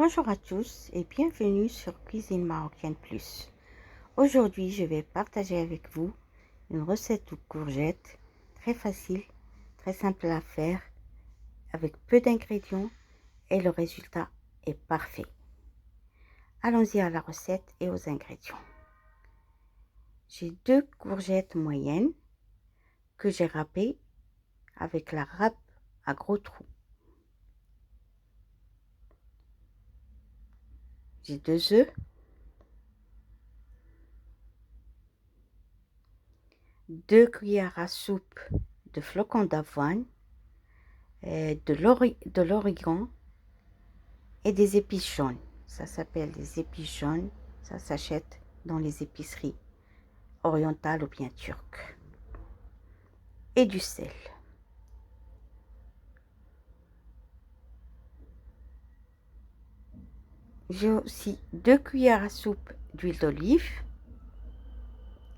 Bonjour à tous et bienvenue sur Cuisine Marocaine Plus. Aujourd'hui, je vais partager avec vous une recette aux courgettes très facile, très simple à faire, avec peu d'ingrédients et le résultat est parfait. Allons-y à la recette et aux ingrédients. J'ai 2 courgettes moyennes que j'ai râpées avec la râpe à gros trous. J'ai 2 œufs, 2 cuillères à soupe de flocons d'avoine, de l'origan et des épices jaunes. Ça s'appelle des épices jaunes. Ça s'achète dans les épiceries orientales ou bien turques. Et du sel. J'ai aussi 2 cuillères à soupe d'huile d'olive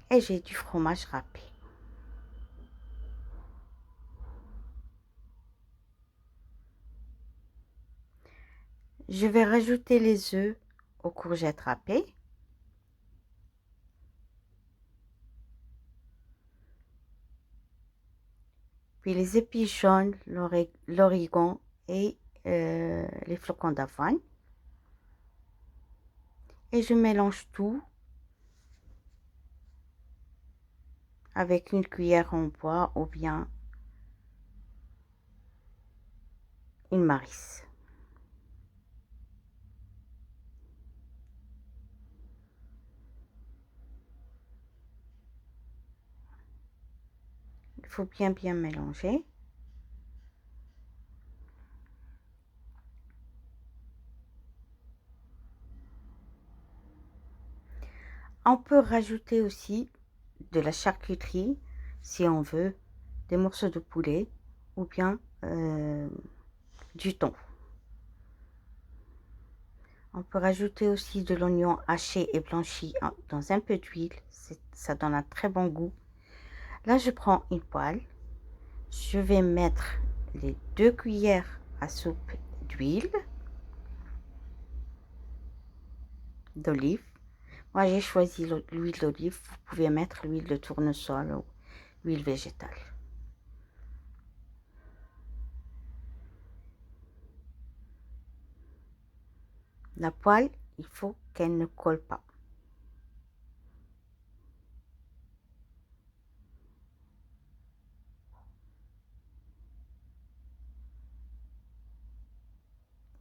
et j'ai du fromage râpé. Je vais rajouter les œufs aux courgettes râpées. Puis les épices jaunes, l'origan et les flocons d'avoine. Et je mélange tout avec une cuillère en bois ou bien une marisse. Il faut bien mélanger. On peut rajouter aussi de la charcuterie si on veut, des morceaux de poulet ou bien du thon. On peut rajouter aussi de l'oignon haché et blanchi dans un peu d'huile, ça donne un très bon goût. Là, je prends une poêle, je vais mettre les 2 cuillères à soupe d'huile d'olive. Moi, j'ai choisi l'huile d'olive, vous pouvez mettre l'huile de tournesol ou l'huile végétale. La poêle, il faut qu'elle ne colle pas.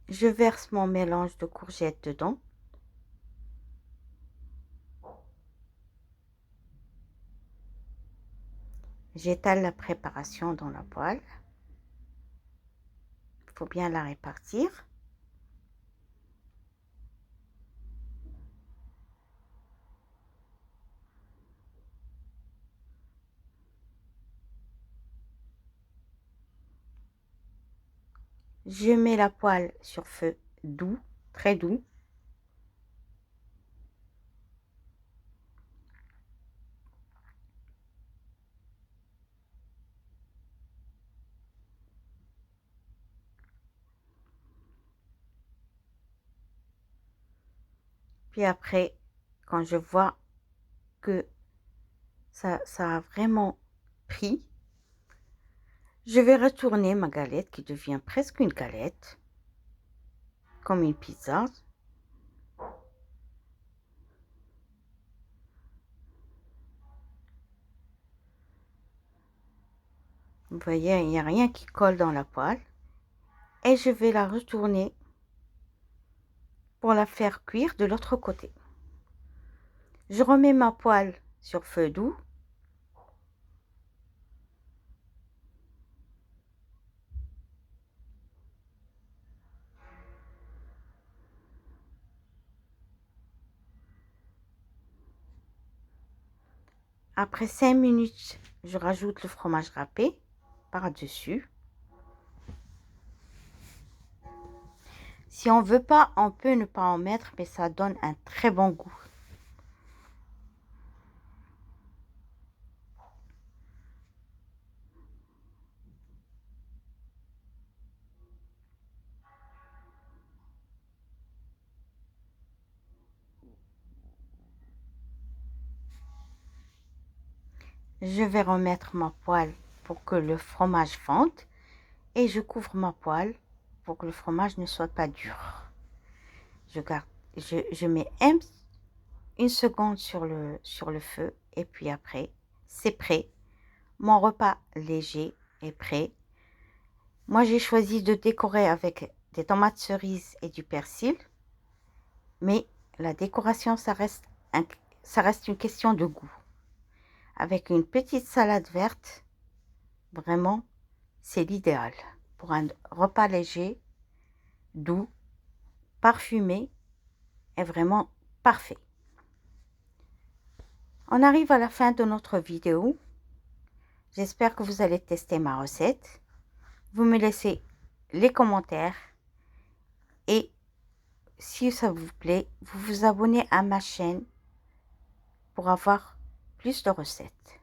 Je verse mon mélange de courgettes dedans. J'étale la préparation dans la poêle. Il faut bien la répartir. Je mets la poêle sur feu doux, très doux. Puis après, quand je vois que ça a vraiment pris, je vais retourner ma galette qui devient presque une galette, comme une pizza. Vous voyez, il n'y a rien qui colle dans la poêle. Et je vais la retourner pour la faire cuire de l'autre côté. Je remets ma poêle sur feu doux. Après 5 minutes, je rajoute le fromage râpé par-dessus. Si on veut pas, on peut ne pas en mettre, mais ça donne un très bon goût. Je vais remettre ma poêle pour que le fromage fonde et je couvre ma poêle pour que le fromage ne soit pas dur. Je mets une seconde sur le feu et puis après, c'est prêt. Mon repas léger est prêt. Moi, j'ai choisi de décorer avec des tomates cerises et du persil. Mais la décoration, ça reste une question de goût. Avec une petite salade verte, vraiment, c'est l'idéal pour un repas léger, doux, parfumé et vraiment parfait. On arrive à la fin de notre vidéo. J'espère que vous allez tester ma recette. Vous me laissez les commentaires et si ça vous plaît, vous vous abonnez à ma chaîne pour avoir plus de recettes.